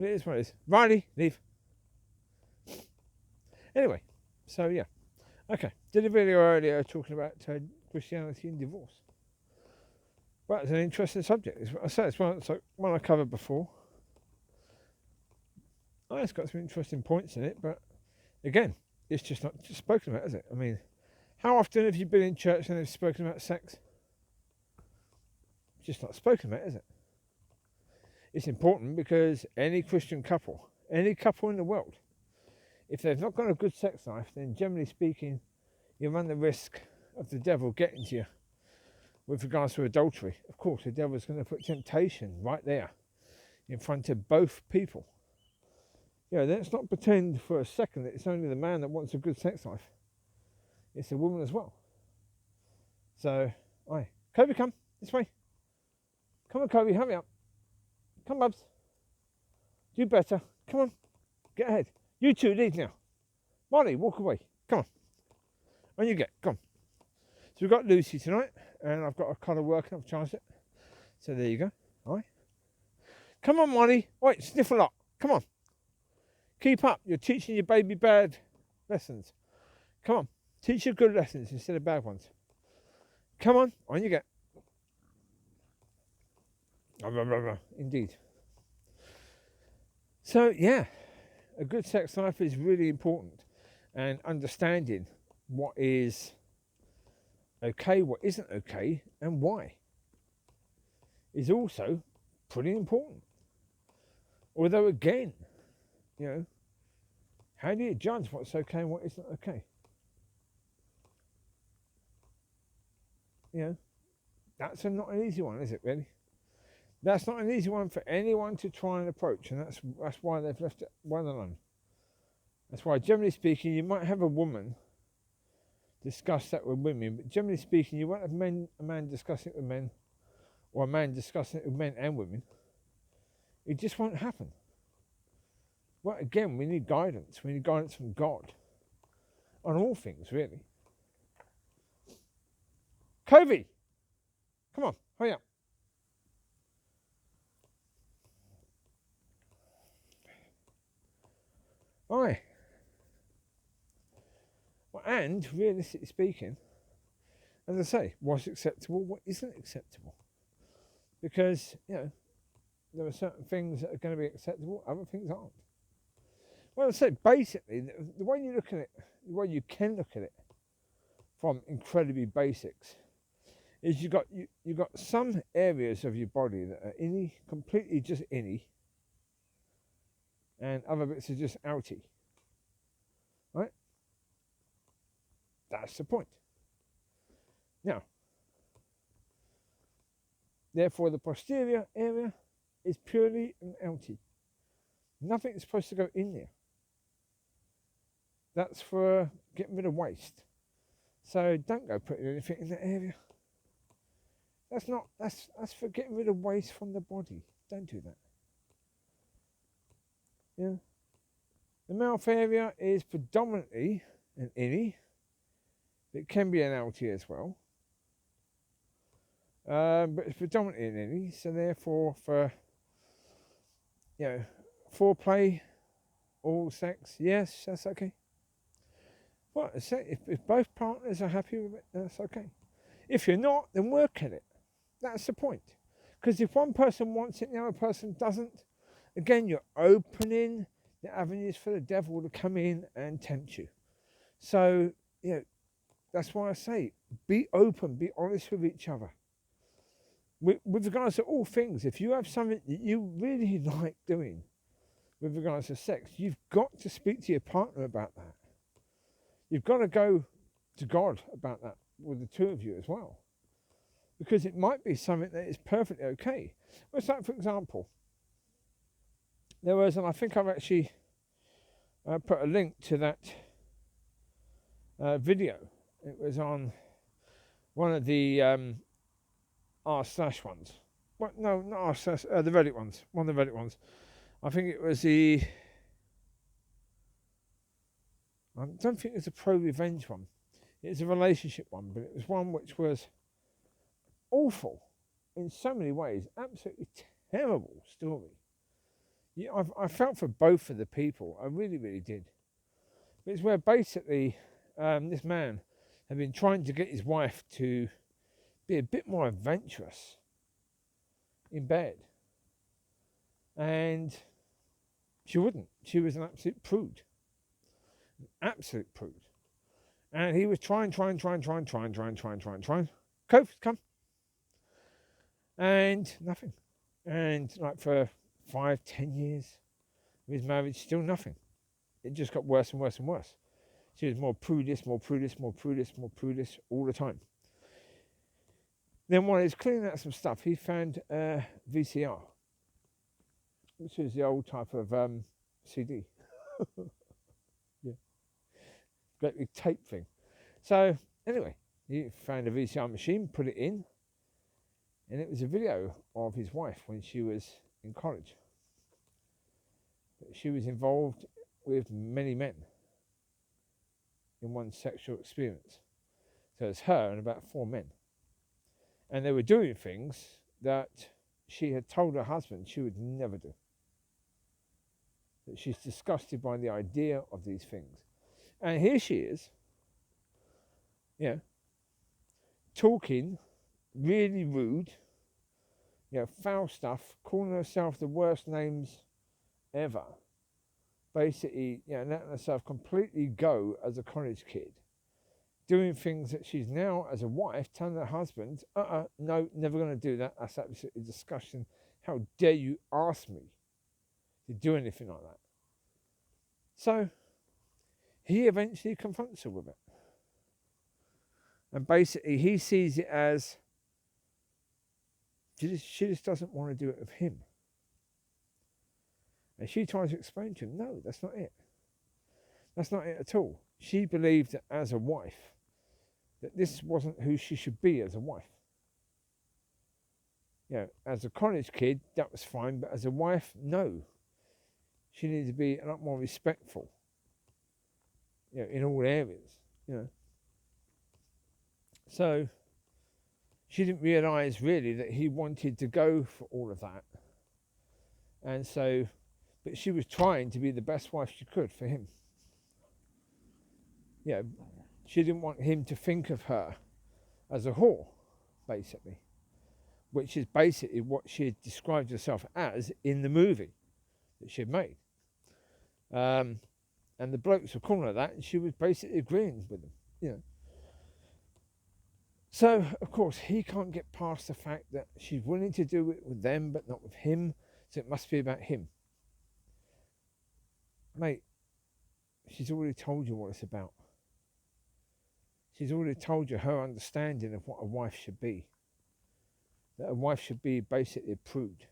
It is what it is. Riley, leave. Anyway, so yeah. Okay, did a video earlier talking about Christianity and divorce. Well, it's an interesting subject. I said it's one I covered before. Oh, it's got some interesting points in it, but again, it's just not just spoken about, is it? I mean, how often have you been in church and they've spoken about sex? It's just not spoken about, is it? It's important because any Christian couple, any couple in the world, if they've not got a good sex life, then generally speaking, you run the risk of the devil getting to you with regards to adultery. Of course, the devil's going to put temptation right there in front of both people. Let's not pretend for a second that it's only the man that wants a good sex life. It's the woman as well. So, aye. Covie, come this way. Come on, Covie, hurry up. Come, Bubs. Do better. Come on. Get ahead. You two, leave now. Mollie, walk away. Come on. On you get. Come on. So we've got Lucy tonight, and I've got a colour working. I've charged it. So there you go. All right. Come on, Mollie. Wait, sniff a lot. Come on. Keep up. You're teaching your baby bad lessons. Come on. Teach her good lessons instead of bad ones. Come on you get. Indeed. So, yeah, a good sex life is really important. And understanding what is okay, what isn't okay, and why is also pretty important. Although, again, how do you judge what's okay and what isn't okay? That's not an easy one, is it, really? That's not an easy one for anyone to try and approach, and that's why they've left it well alone. That's why, generally speaking, you might have a woman discuss that with women, but generally speaking, you won't have a man discussing it with men, or a man discussing it with men and women. It just won't happen. Well, again, we need guidance. We need guidance from God on all things, really. Covie, come on, hurry up. Aye. Well, and realistically speaking, as I say, what's acceptable, what isn't acceptable? Because, there are certain things that are going to be acceptable, other things aren't. Well, I say, basically, the way you look at it, the way you can look at it from incredibly basics, is you've got some areas of your body that are inny, completely just inny, and other bits are just outy. Right? That's the point. Now, therefore, the posterior area is purely an outie. Nothing is supposed to go in there. That's for getting rid of waste. So don't go putting anything in that area. That's for getting rid of waste from the body. Don't do that. The mouth area is predominantly an innie. It can be an outie as well. But it's predominantly an innie, so therefore for foreplay, oral sex, yes, that's okay. Well, if both partners are happy with it, that's okay. If you're not, then work at it. That's the point. Because if one person wants it and the other person doesn't, again, you're opening the avenues for the devil to come in and tempt you. So, that's why I say, be open, be honest with each other. With regards to all things, if you have something that you really like doing with regards to sex, you've got to speak to your partner about that. You've got to go to God about that with the two of you as well. Because it might be something that is perfectly okay. Well, it's like, for example, there was, and I think I've actually put a link to that video. It was on one of the r// ones. Well, no, not r// the Reddit ones. One of the Reddit ones. I think it was I don't think it was a pro-revenge one. It was a relationship one, but it was one which was awful in so many ways. Absolutely terrible story. Yeah, I felt for both of the people. I really, really did. But it's where basically this man had been trying to get his wife to be a bit more adventurous in bed. And she wouldn't. She was an absolute prude. Absolute prude. And he was trying. Cove, come. And nothing. And like for 5, 10 years of his marriage, still nothing. It just got worse and worse and worse. She was more prudish all the time. Then while he was cleaning out some stuff, he found a VCR, which was the old type of CD. Yeah, great big tape thing. So anyway, he found a VCR machine, put it in, and it was a video of his wife when she was in college. She was involved with many men in one sexual experience. So it's her and about 4 men. And they were doing things that she had told her husband she would never do. That she's disgusted by the idea of these things. And here she is, talking really rude, foul stuff, calling herself the worst names ever. Basically, letting herself completely go as a college kid. Doing things that she's now, as a wife, telling her husband, no, never going to do that. That's absolutely disgusting. How dare you ask me to do anything like that? So, he eventually confronts her with it. And basically, he sees it as, she just doesn't want to do it with him. And she tries to explain to him, no, that's not it. That's not it at all. She believed that as a wife, that this wasn't who she should be as a wife. As a college kid, that was fine, but as a wife, no. She needed to be a lot more respectful, in all areas, So, she didn't realise really that he wanted to go for all of that. And so, but she was trying to be the best wife she could for him. She didn't want him to think of her as a whore, basically, which is basically what she had described herself as in the movie that she had made. And the blokes were calling her that, and she was basically agreeing with them, So, of course, he can't get past the fact that she's willing to do it with them, but not with him, so it must be about him. Mate, she's already told you what it's about. She's already told you her understanding of what a wife should be. That a wife should be basically a prude.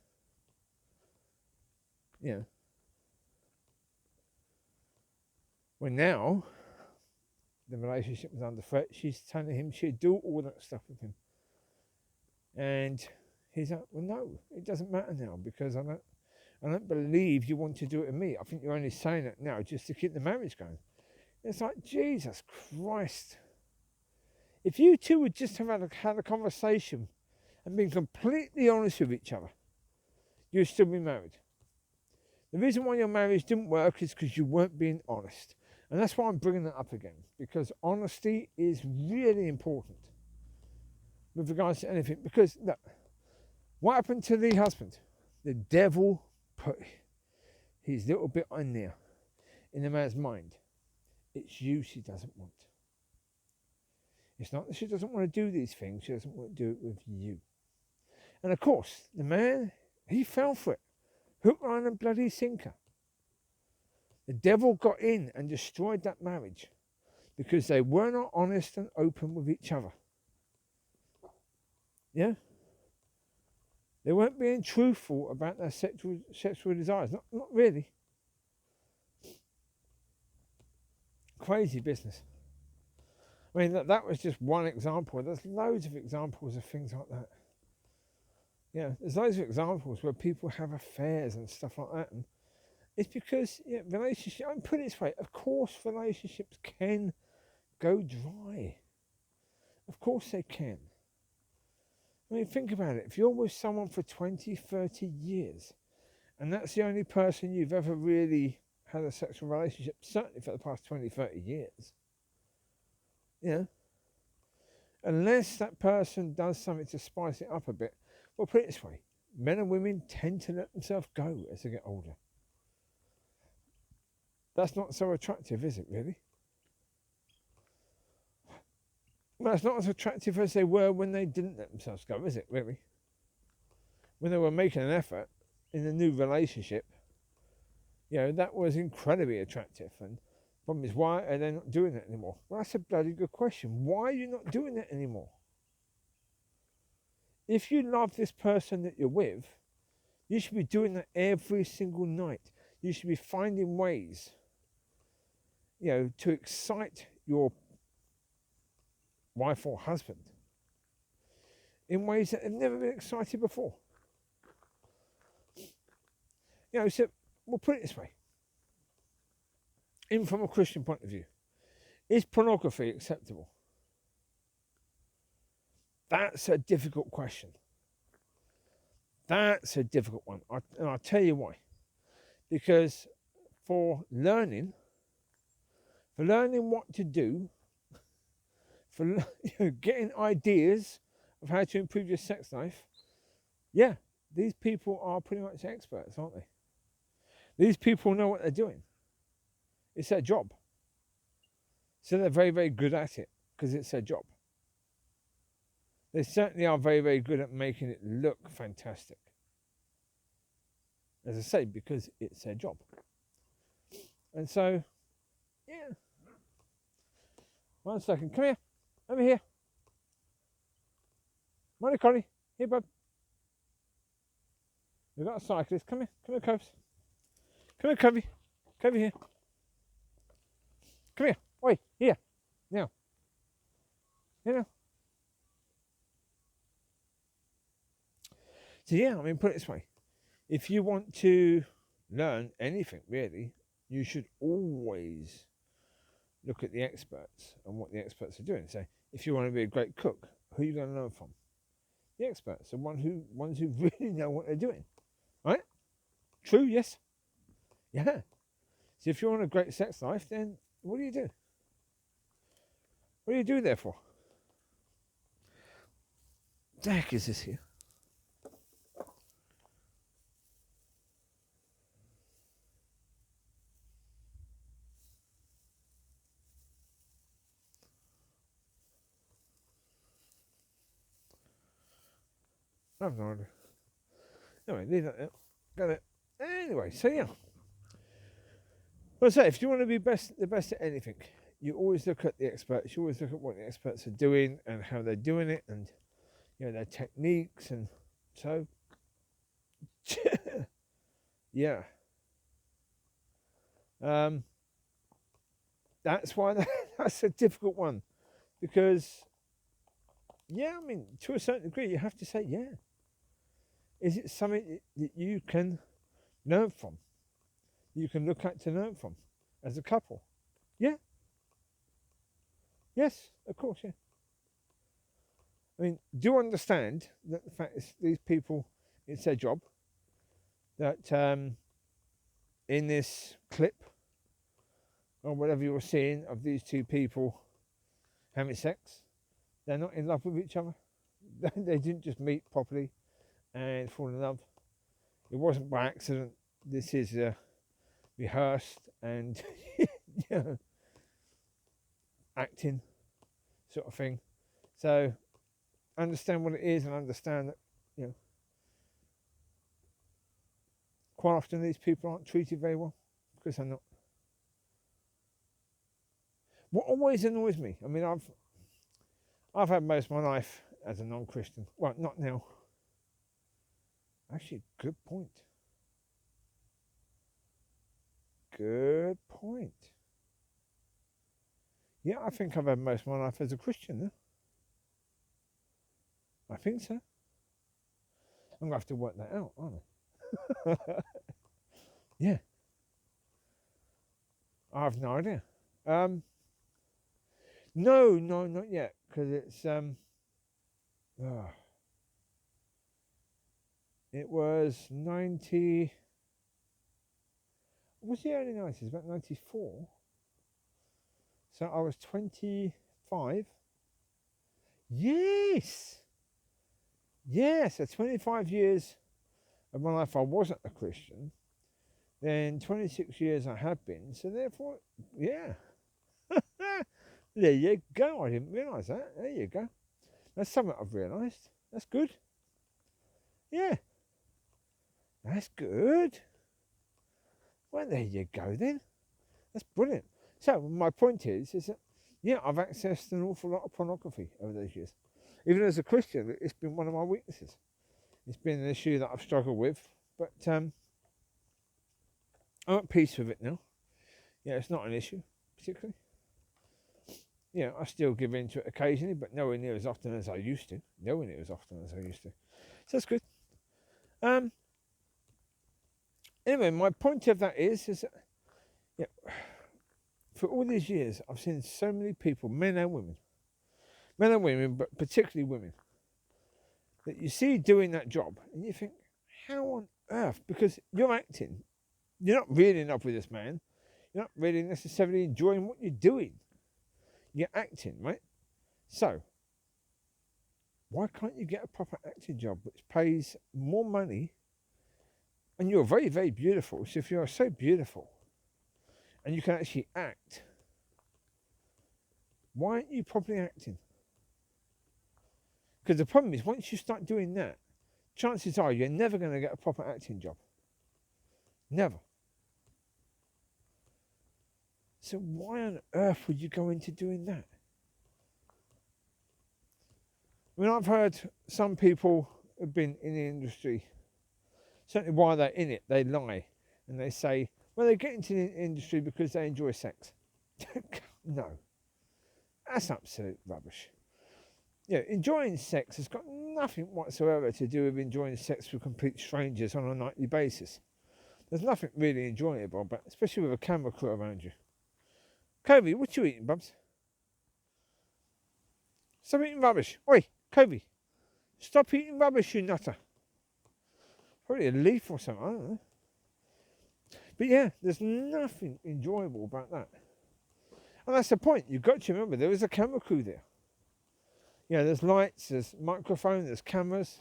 Well, now, the relationship was under threat. She's telling him she'd do all that stuff with him. And he's like, well, no, it doesn't matter now because I don't believe you want to do it with me. I think you're only saying it now just to keep the marriage going. It's like, Jesus Christ. If you two would just have had a conversation and been completely honest with each other, you'd still be married. The reason why your marriage didn't work is because you weren't being honest. And that's why I'm bringing that up again, because honesty is really important with regards to anything. Because, look, what happened to the husband? The devil put his little bit on there in the man's mind. It's you she doesn't want. It's not that she doesn't want to do these things, she doesn't want to do it with you. And of course, the man, he fell for it. Hook, line and bloody sinker. The devil got in and destroyed that marriage because they were not honest and open with each other. They weren't being truthful about their sexual desires. Not really. Crazy business. I mean, that was just one example. There's loads of examples of things like that. There's loads of examples where people have affairs and stuff like that. And it's because relationships, I'm putting it this way, of course relationships can go dry. Of course they can. I mean, think about it. If you're with someone for 20, 30 years And that's the only person you've ever really had a sexual relationship, certainly for the past 20, 30 years. You know? Unless that person does something to spice it up a bit. Well, put it this way, men and women tend to let themselves go as they get older. That's not so attractive, is it, really? Well, it's not as attractive as they were when they didn't let themselves go, is it, really? When they were making an effort in a new relationship, that was incredibly attractive. And the problem is, why are they not doing that anymore? Well, that's a bloody good question. Why are you not doing that anymore? If you love this person that you're with, you should be doing that every single night. You should be finding ways, to excite your wife or husband in ways that have never been excited before. So we'll put it this way. Even from a Christian point of view, is pornography acceptable? That's a difficult question. That's a difficult one. And I'll tell you why. Because for learning what to do, for getting ideas of how to improve your sex life, these people are pretty much experts, aren't they? These people know what they're doing. It's their job. So they're very, very good at it because it's their job. They certainly are very, very good at making it look fantastic. As I say, because it's their job. And so, One second. Come here. Over here. Mollie, Collie. Here, bub. We've got a cyclist. Come here. Come here, Cobes. Come here, Covie. Covie here. Come here. Oi, here. Now. Here now. So put it this way. If you want to learn anything, really, you should always look at the experts and what the experts are doing. So if you want to be a great cook, who are you going to learn from? The experts, the ones who really know what they're doing. Right? True, yes? Yeah. So if you want a great sex life, then what do you do? What do you do there for? The heck is this here? I have no idea. Anyway, leave that there. Got it. Anyway, so Well, so if you want to be the best at anything, you always look at the experts. You always look at what the experts are doing and how they're doing it, and their techniques, and so that's why that's a difficult one, because to a certain degree, you have to say, is it something that you can learn from? You can look at to learn from as a couple? Yeah. Yes, of course, yeah. Do understand that the fact is these people, it's their job, that in this clip or whatever you're seeing of these two people having sex, they're not in love with each other. They didn't just meet properly and fall in love. It wasn't by accident. This is rehearsed and acting sort of thing. So understand what it is, and understand that quite often these people aren't treated very well because they're not. What always annoys me, I've had most of my life as a non-Christian. Well, not now. Actually, good point. Good point. Yeah, I think I've had most of my life as a Christian, huh? I think so. I'm going to have to work that out, aren't I? Yeah. I have no idea. No, not yet, because it's it was 90. was the early 90s, about 94. So I was 25. Yes! Yeah, so 25 years of my life I wasn't a Christian. Then 26 years I have been. So therefore, yeah. There you go. I didn't realise that. There you go. That's something I've realised. That's good. Yeah. That's good. Well, there you go then. That's brilliant. So my point is that, yeah, I've accessed an awful lot of pornography over those years. Even as a Christian, it's been one of my weaknesses. It's been an issue that I've struggled with, but I'm at peace with it now. Yeah, it's not an issue, particularly. Yeah, I still give in to it occasionally, but nowhere near as often as I used to. Nowhere near as often as I used to. So that's good. Anyway, my point of that is that, yeah, for all these years, I've seen so many people, men and women, but particularly women, that you see doing that job, and you think, how on earth? Because you're acting. You're not really in love with this man. You're not really necessarily enjoying what you're doing. You're acting, right? So, why can't you get a proper acting job which pays more money? And you're very, very beautiful. So if you're so beautiful and you can actually act, why aren't you properly acting? Because the problem is, once you start doing that, chances are you're never going to get a proper acting job. Never. So why on earth would you go into doing that? I mean, I've heard some people who've been in the industry, certainly while they're in it, they lie. And they say, well, they get into the industry because they enjoy sex. No. That's absolute rubbish. Yeah, enjoying sex has got nothing whatsoever to do with enjoying sex with complete strangers on a nightly basis. There's nothing really enjoyable, but especially with a camera crew around you. Covie, what you eating, Bubs? Stop eating rubbish. Oi, Covie, stop eating rubbish, you nutter. Probably a leaf or something, I don't know. But yeah, there's nothing enjoyable about that. And that's the point. You've got to remember, there is a camera crew there. Yeah, there's lights, there's microphone, there's cameras.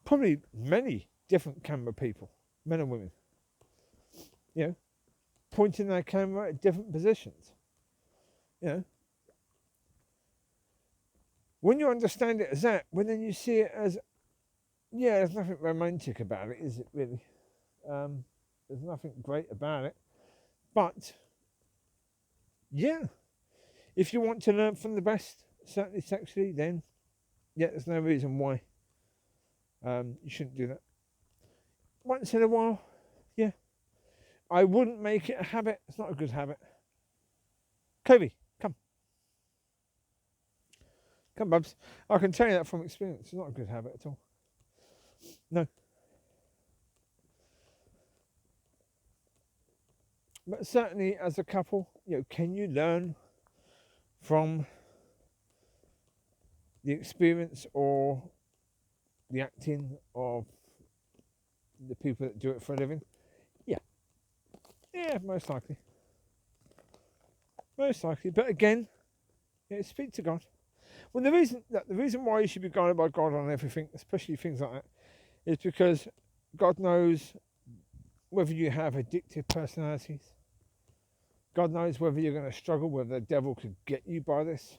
Probably many different camera people, men and women. You know, pointing their camera at different positions. You know. When you understand it as that, well, then you see it as, yeah, there's nothing romantic about it, is it really? There's nothing great about it. But, yeah, if you want to learn from the best, certainly sexually, then, yeah, there's no reason why you shouldn't do that. Once in a while, yeah. I wouldn't make it a habit. It's not a good habit. Covie, come. Come, Bubs. I can tell you that from experience. It's not a good habit at all. No. But certainly as a couple, you know, can you learn from the experience or the acting of the people that do it for a living? Yeah. Yeah, most likely. Most likely. But again, yeah, speak to God. Well, the reason why you should be guided by God on everything, especially things like that, is because God knows whether you have addictive personalities. God knows whether you're going to struggle, whether the devil could get you by this.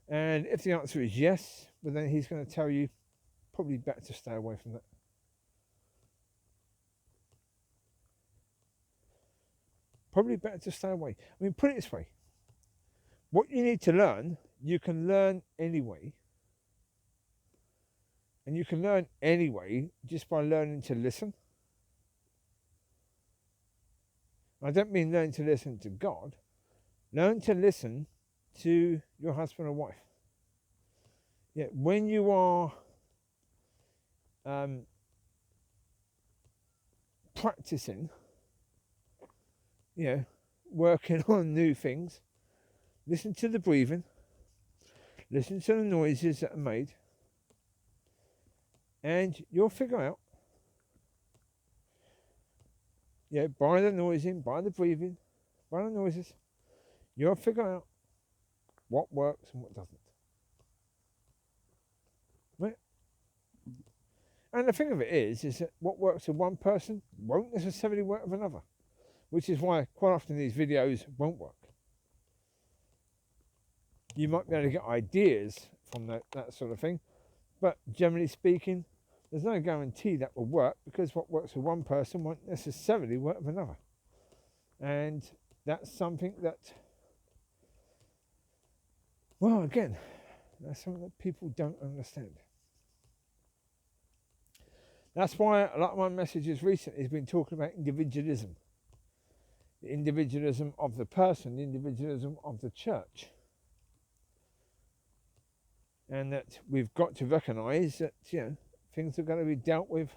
And if the answer is yes, well, then he's going to tell you probably better to stay away from that. Probably better to stay away. I mean, put it this way. What you need to learn, you can learn anyway. And you can learn anyway just by learning to listen. I don't mean learn to listen to God. Learn to listen to your husband or wife. Yeah, when you are practicing, you know, working on new things, listen to the breathing, listen to the noises that are made, and you'll figure out, Yeah, by the noising, by the breathing, by the noises, you'll figure out what works and what doesn't. Right? And the thing of it is that what works for one person won't necessarily work with another, which is why quite often these videos won't work. You might be able to get ideas from that sort of thing, but generally speaking, there's no guarantee that will work, because what works for one person won't necessarily work with another. And that's something that, well, again, that's something that people don't understand. That's why a lot of my messages recently has been talking about individualism. The individualism of the person, the individualism of the church. And that we've got to recognise that, things are going to be dealt with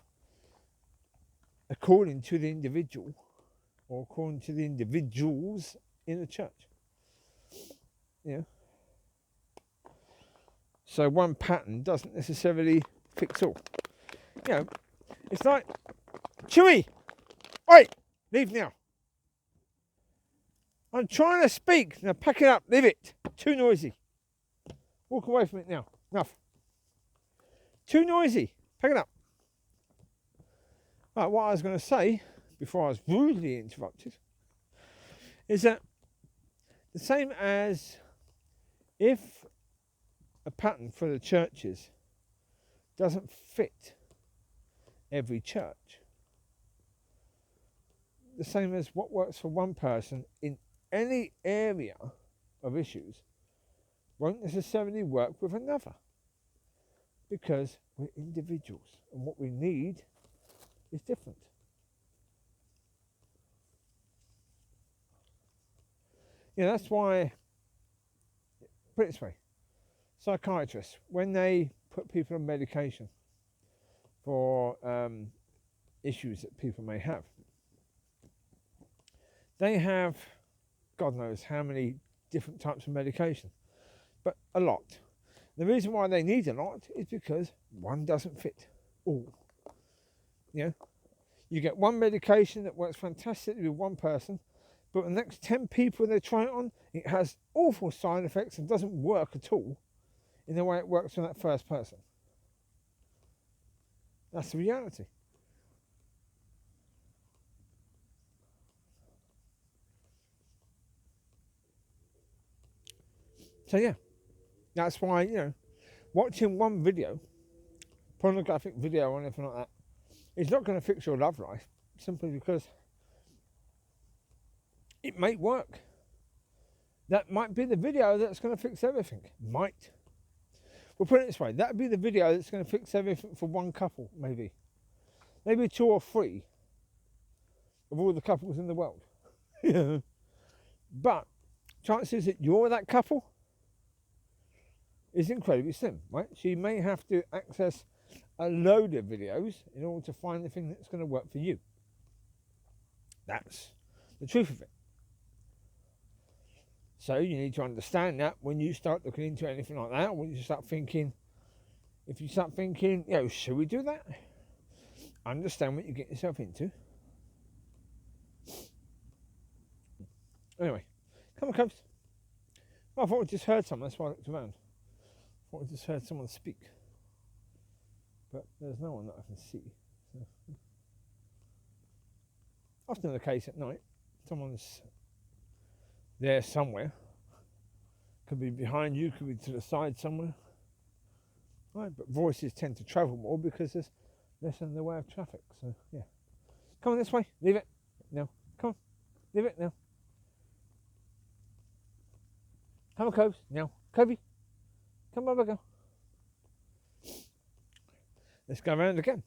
according to the individual, or according to the individuals in the church. So one pattern doesn't necessarily fix all. It's like, Chewie, oi, leave now. I'm trying to speak. Now pack it up, leave it. Too noisy. Walk away from it now. Enough. Too noisy. Pack it up. Right, what I was going to say, before I was rudely interrupted, is that the same as if a pattern for the churches doesn't fit every church, the same as what works for one person in any area of issues won't necessarily work with another, because we're individuals and what we need is different. That's why, put it this way, psychiatrists, when they put people on medication for issues that people may have, they have God knows how many different types of medication, but a lot. The reason why they need a lot is because one doesn't fit all. You get one medication that works fantastically with one person, but the next 10 people they try it on, it has awful side effects and doesn't work at all in the way it works for that first person. That's the reality. So that's why, watching one video, pornographic video or anything like that, is not going to fix your love life, simply because it may work. That might be the video that's going to fix everything. Might. We'll put it this way, that would be the video that's going to fix everything for one couple, maybe. Maybe 2 or 3 of all the couples in the world. But chances that you're that couple is incredibly slim, right? So you may have to access a load of videos in order to find the thing that's going to work for you. That's the truth of it. So you need to understand that when you start looking into anything like that, when you start thinking, should we do that? Understand what you get yourself into. Anyway, come on, Cubs. I thought I just heard someone, that's why I looked around. I thought I just heard someone speak. But there's no one that I can see. So. Often the case at night, someone's there somewhere. Could be behind you, could be to the side somewhere. Right, but voices tend to travel more because there's less in the way of traffic. So yeah. Come on this way, leave it. No. Come on. Leave it now. Come on, Cobes. Now. Covie. Come on, go. Let's go around again.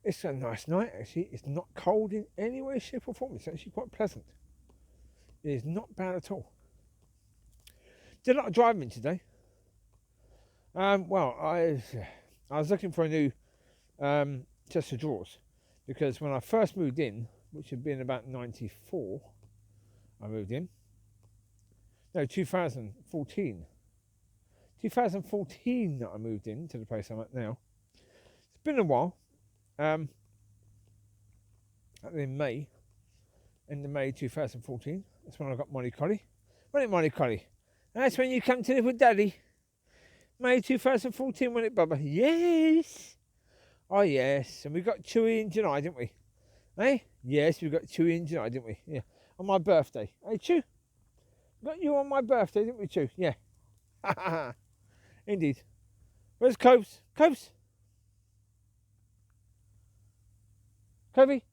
It's a nice night actually. It's not cold in any way, shape or form. It's actually quite pleasant. It is not bad at all. Did a lot of driving today. I was looking for a new chest of drawers, because when I first moved in, which had been about 94, I moved in. No, 2014. 2014 that I moved in to the place I'm at now. It's been a while. In May, end of May 2014. That's when I got Mollie Collie. Wasn't it, Mollie Collie? That's when you come to live with Daddy. May 2014, wasn't it, Bubba? Yes. Oh, yes. And we got Chewie in July, didn't we? Eh? Yes, we got Chewie in July, didn't we? Yeah. On my birthday. Hey, Chew? Got you on my birthday, didn't we, Chew? Yeah. Indeed. Where's Coves? Coves? Covie?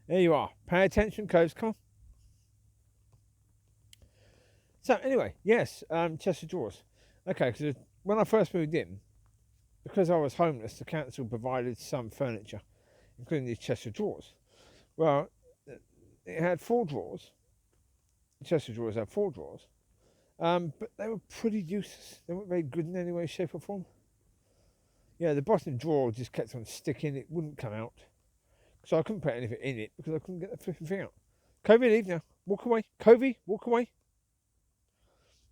There you are. Pay attention, Coves. Come on. So, anyway, yes, chest of drawers. Okay, because when I first moved in, because I was homeless, the council provided some furniture, including these chest of drawers. Well, it had 4 drawers. The chest of drawers had 4 drawers. But they were pretty useless. They weren't very good in any way, shape or form. Yeah, the bottom drawer just kept on sticking. It wouldn't come out. So I couldn't put anything in it because I couldn't get the flipping thing out. Covie, leave now. Walk away. Covie, walk away.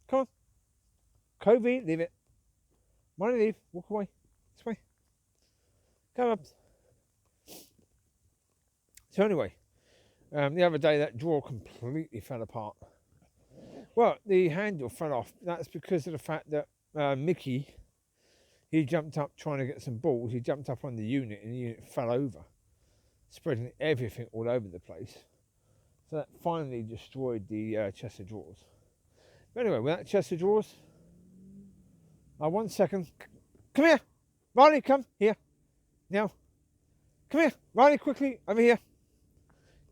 Come on. Covie, leave it. Mollie, leave. Walk away. This way. Come up. So anyway, the other day that drawer completely fell apart. Well, the handle fell off. That's because of the fact that Mickey, he jumped up trying to get some balls. He jumped up on the unit and the unit fell over, spreading everything all over the place. So that finally destroyed the chest of drawers. But anyway, with that chest of drawers, 1 second. Come here. Riley, come here. Now. Come here. Riley, quickly. Over here.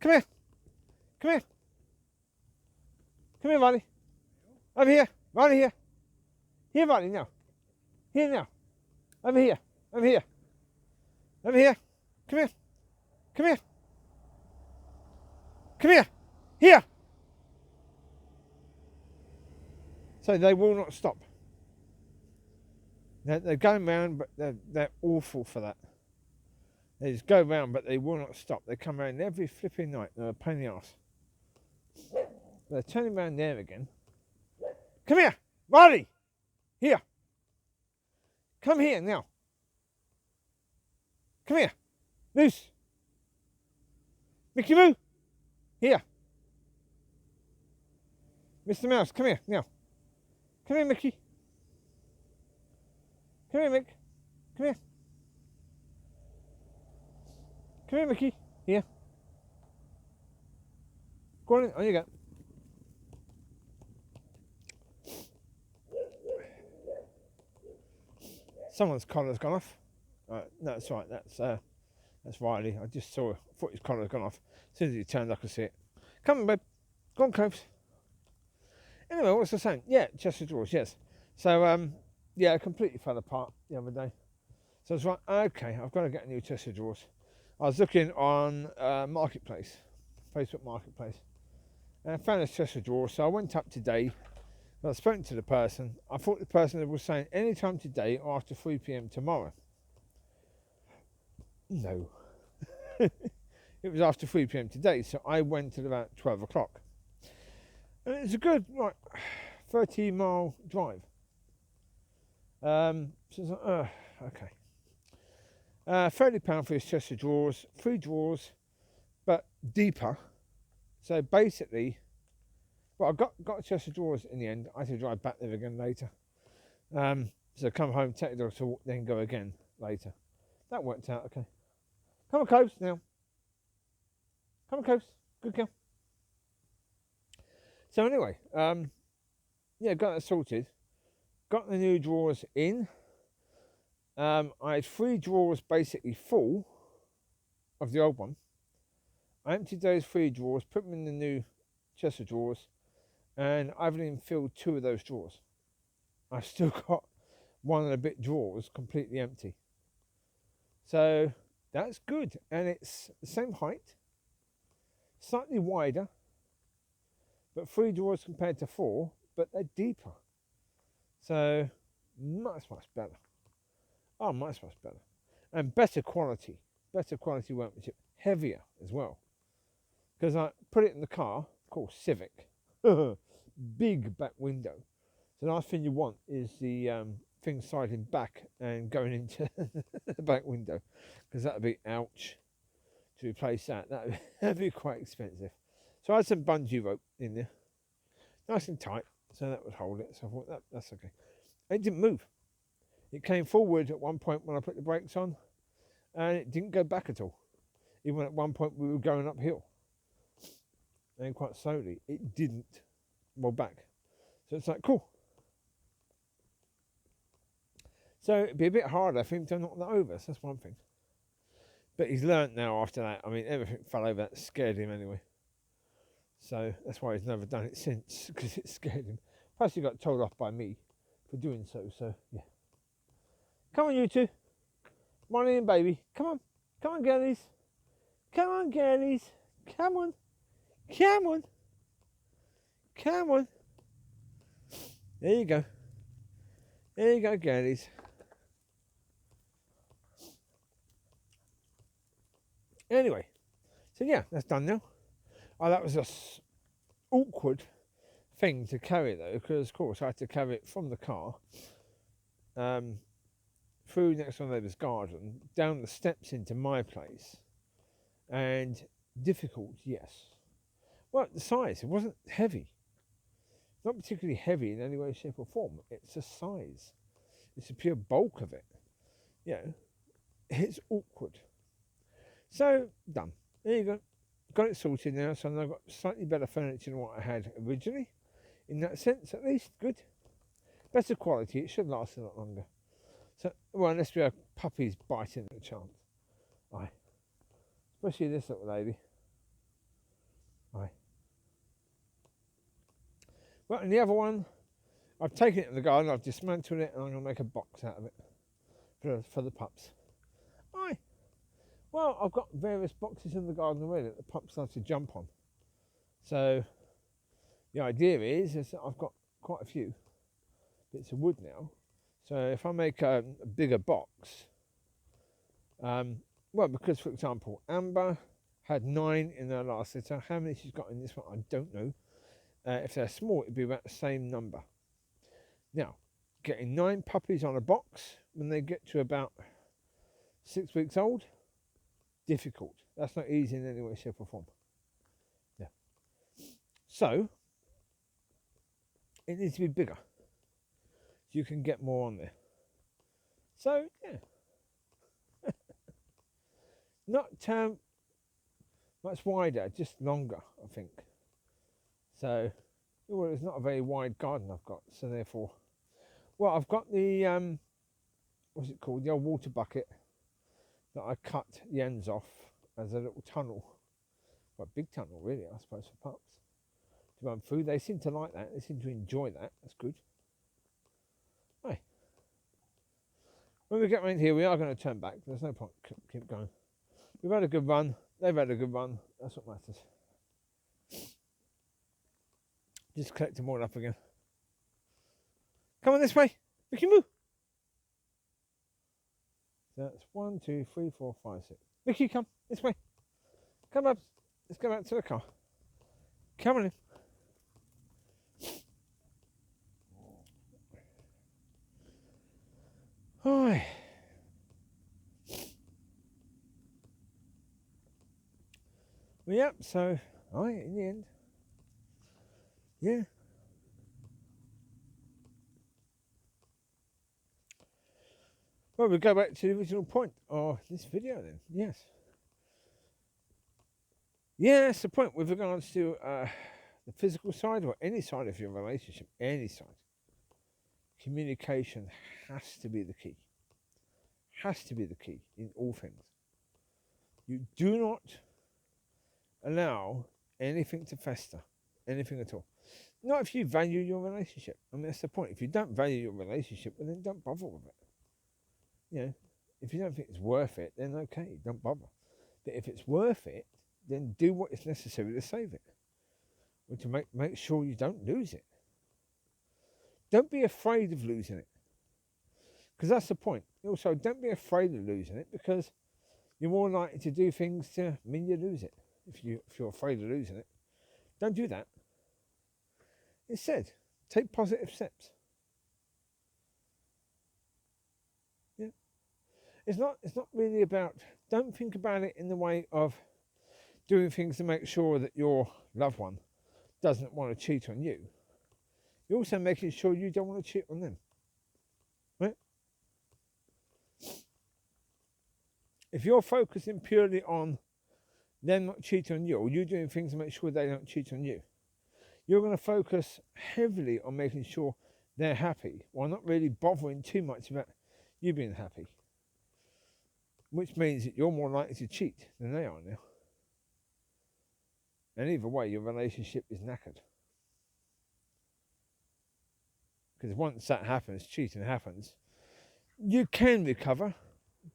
Come here. Come here. Come here, Riley. Over here. Riley, here. Here, Riley, now. Here, now. Over here. Over here. Over here. Come here. Come here. Come here. Here. So they will not stop. They're going round, but they're awful for that. They just go round, but they will not stop. They come round every flipping night. They're a pain in the arse. They're turning round there again. Come here, Mollie. Here. Come here now. Come here. Loose. Mickey Moo. Here. Mr. Mouse, come here now. Come here, Mickey. Come here, Mick. Come here. Come here, Mickey. Here. Go on in. On you go. Someone's collar's gone off. No, that's right. That's Riley. I just thought his collar's gone off. As soon as he turned, I could see it. Come on, babe. Go on, Coves. Anyway, what was I saying? Yeah, chest of drawers. Yes. So yeah, it completely fell apart the other day. So I was like, okay, I've got to get a new chest of drawers. I was looking on Marketplace, Facebook Marketplace, and I found this chest of drawers. So I went up today. I was spoken to the person. I thought the person was saying any time today or after 3 p.m. tomorrow. No. It was after 3 p.m. today, so I went at about 12 o'clock. And it's a good, 30-mile drive. So it's like, okay. £30 for his chest of drawers, 3 drawers, but deeper. So basically, well, I got a chest of drawers in the end. I had to drive back there again later. So come home, take the dog to walk, then go again later. That worked out okay. Come on, Coves, now. Come on, Coves. Good girl. So anyway, yeah, got that sorted. Got the new drawers in. I had 3 drawers basically full of the old one. I emptied those 3 drawers, put them in the new chest of drawers, and I've even filled 2 of those drawers. I've still got 1 and a bit drawers completely empty. So that's good, and it's the same height, slightly wider, but 3 drawers compared to 4, but they're deeper. So much better. Oh, much better. And better quality workmanship. Heavier as well. Because I put it in the car, of course, Civic. Big back window. So the last thing you want is the thing sliding back and going into the back window. Because that would be ouch. to replace that. That'd be quite expensive. So I had some bungee rope in there, nice and tight, so that would hold it. So I thought that's okay. It didn't move. It came forward at one point when I put the brakes on, and it didn't go back at all. Even at one point we were going uphill, and quite slowly, it didn't roll back. So it's like, cool. So it'd be a bit harder for him to knock that over, so that's one thing. But he's learnt now after that. I mean, everything fell over, that scared him anyway. So that's why he's never done it since, because it scared him. Plus he got told off by me for doing so, yeah. Come on, you two. Mollie and baby. Come on. Come on, girlies. Come on, girlies. Come on. Come on. Come on. There you go. There you go, girlies. Anyway, so yeah, that's done now. Oh, that was a awkward thing to carry though, because of course I had to carry it from the car, through next door neighbour's garden, down the steps into my place, and difficult, yes. Well, the size, it wasn't heavy. Not particularly heavy in any way, shape or form. It's the size. It's the pure bulk of it. You know, it's awkward. So, done. There you go. Got it sorted now, so I've got slightly better furniture than what I had originally. In that sense, at least, good. Better quality, it should last a lot longer. So, well, unless we have puppies biting at a chance. Aye. Especially this little lady. Aye. Well, and the other one, I've taken it in the garden, I've dismantled it, and I'm going to make a box out of it for the pups. Aye. Well, I've got various boxes in the garden already that the pups love to jump on. So the idea is that I've got quite a few bits of wood now. So if I make a bigger box, well, because for example, Amber had 9 in her last litter. How many she's got in this one, I don't know. If they're small, it'd be about the same number. Now, getting 9 puppies on a box when they get to about 6 weeks old, difficult. That's not easy in any way, shape or form. Yeah. So, it needs to be bigger. So you can get more on there. So, yeah. Not much wider, just longer, I think. So, well, it's not a very wide garden I've got, so therefore, well, I've got the, what's it called, the old water bucket that I cut the ends off as a little tunnel, quite a big tunnel really, I suppose, for pups to run through. They seem to like that, they seem to enjoy that, that's good. Hey, when we get around here, we are going to turn back, there's no point, keep going. We've had a good run, they've had a good run, that's what matters. Just collect them all up again. Come on this way. Micky, move. So that's 1, 2, 3, 4, 5, 6. Micky, come this way. Come up. Let's go back to the car. Come on in. Hi. Well, yep. So, in the end. Yeah. Well, we'll go back to the original point of this video then. Yes. Yeah, that's the point with regards to the physical side or any side of your relationship, any side. Communication has to be the key. Has to be the key in all things. You do not allow anything to fester, anything at all. Not if you value your relationship. I mean, that's the point. If you don't value your relationship, well, then don't bother with it. You know, if you don't think it's worth it, then okay, don't bother. But if it's worth it, then do what is necessary to save it. Or to make sure you don't lose it. Don't be afraid of losing it. Because that's the point. Also, don't be afraid of losing it, because you're more likely to do things to mean you lose it. If you're afraid of losing it, don't do that. Instead, take positive steps. Yeah. It's not really about don't think about it in the way of doing things to make sure that your loved one doesn't want to cheat on you. You're also making sure you don't want to cheat on them. Right? If you're focusing purely on them not cheating on you, or you doing things to make sure they don't cheat on you, you're going to focus heavily on making sure they're happy while not really bothering too much about you being happy. Which means that you're more likely to cheat than they are now. And either way, your relationship is knackered. Because once that happens, cheating happens, you can recover,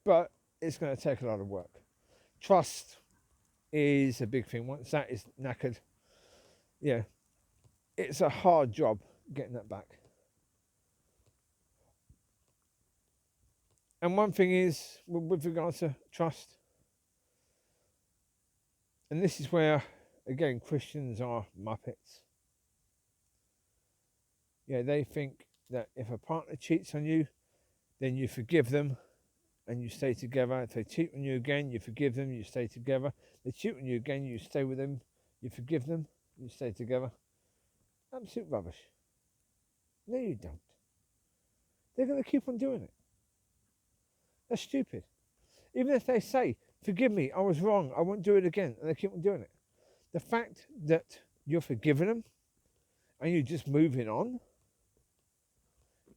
but it's going to take a lot of work. Trust is a big thing. Once that is knackered, yeah, it's a hard job getting that back. And one thing is, with regards to trust, and this is where, again, Christians are muppets. Yeah, they think that if a partner cheats on you, then you forgive them and you stay together. If they cheat on you again, you forgive them, you stay together. They cheat on you again, you stay with them, you forgive them, you stay together. Absolute rubbish. No, you don't. They're going to keep on doing it. That's stupid. Even if they say, forgive me, I was wrong, I won't do it again, and they keep on doing it. The fact that you're forgiving them and you're just moving on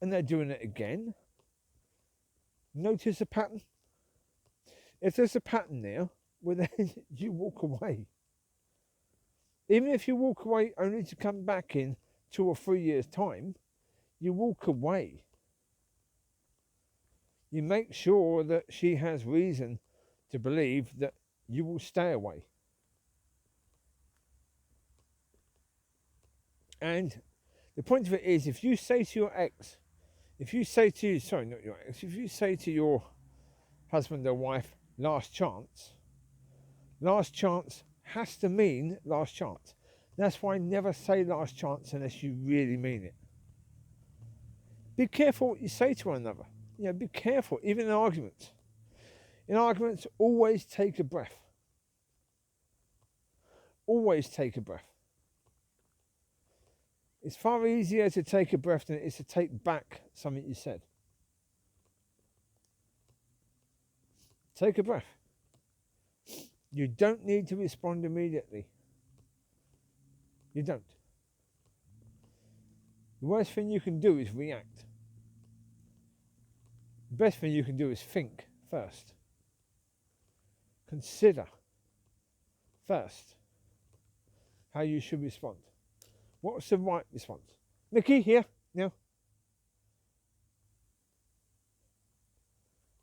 and they're doing it again, notice a pattern. If there's a pattern there, well then you walk away. Even if you walk away only to come back in 2 or 3 years' time, you walk away. You make sure that she has reason to believe that you will stay away. And the point of it is, if you say to your ex, if you say to, sorry, not your ex, if you say to your husband or wife, last chance has to mean last chance. That's why I never say last chance unless you really mean it. Be careful what you say to one another. You know, be careful, even in arguments. In arguments, always take a breath. Always take a breath. It's far easier to take a breath than it is to take back something you said. Take a breath. You don't need to respond immediately. You don't. The worst thing you can do is react. The best thing you can do is think first. Consider first how you should respond. What's the right response? Mickey, here, now.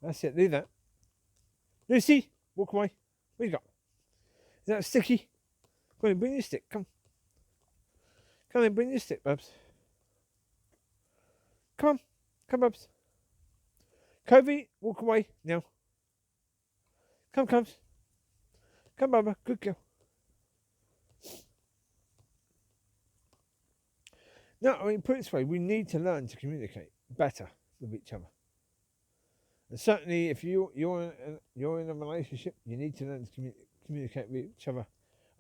That's it, leave that. Lucy, walk away. What you got? Is that sticky? Go on, bring your stick, come. Come on, bring your stick, Bubs. Come on, come, Bubs. Covie, walk away, now. Come, Cubs. Come, Bubba, good girl. No, I mean, put it this way, we need to learn to communicate better with each other. And certainly, if you're in a relationship, you need to learn to communicate with each other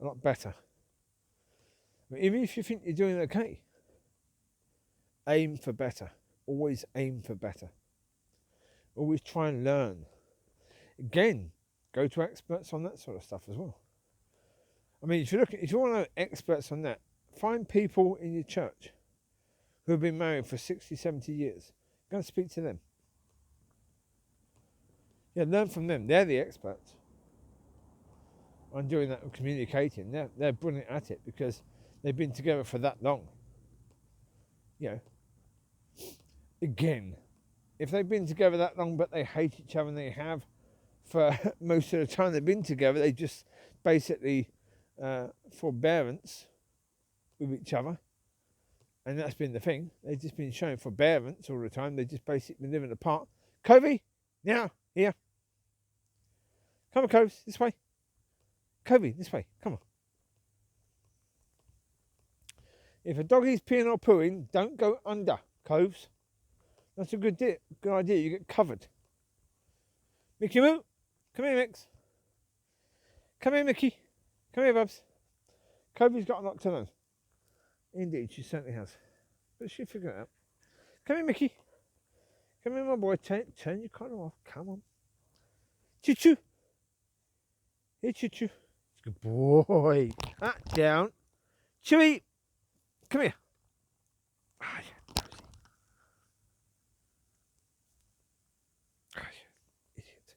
a lot better. But even if you think you're doing okay, aim for better. Always aim for better. Always try and learn. Again, go to experts on that sort of stuff as well. I mean, if you want to know experts on that, find people in your church who have been married for 60, 70 years. Go and speak to them. Yeah, learn from them. They're the experts on doing that and communicating. They're brilliant at it because they've been together for that long. You know, again, if they've been together that long but they hate each other, and they have for most of the time they've been together, they just basically forbearance with each other. And that's been the thing. They've just been showing forbearance all the time. They've just basically been living apart. Covie, now, here. Come on, Coves, this way. Covie, this way, come on. If a doggie's peeing or pooing, don't go under, Coves. That's a good idea. You get covered. Mickey Moo, Come here, Mix. Come here, Mickey. Come here, Bubs. Covie's got a lot to learn. Indeed, she certainly has. But she'll figure it out. Come here, Mickey. Come here, my boy. Turn your collar off. Come on. Choo-choo. Here, choo-choo. Good boy. Down. Chewie. Come here. Ah, yeah. Ah, yeah. Idiot.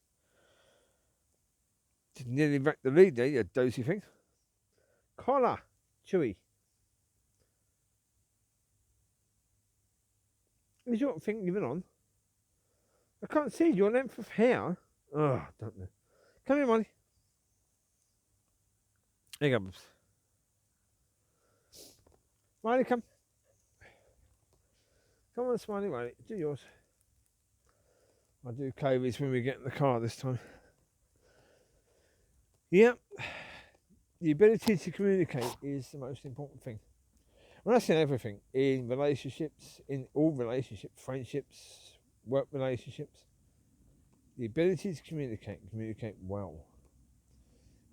Didn't nearly wreck the lead there, you dozy thing. Collar. Chewie. Is your thing even on? I can't see your length of hair. Oh, I don't know. Come here, Mollie. There you go, Bubs. Mollie, come. Come on, Smiley, Mollie. Do yours. I'll do Covie's when we get in the car this time. Yep. The ability to communicate is the most important thing. When I say everything, in relationships, in all relationships, friendships, work relationships, the ability to communicate well,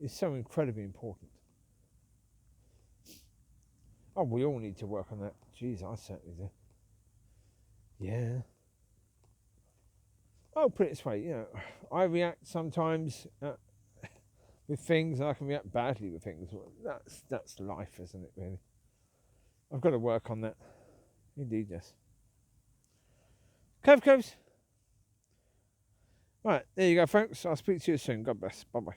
is so incredibly important. Oh, we all need to work on that. Jeez, I certainly do. Yeah. I'll put it this way, I react sometimes with things, and I can react badly with things. That's life, isn't it, really? I've got to work on that. Indeed, yes. Coves. Right, there you go, folks. I'll speak to you soon. God bless. Bye-bye.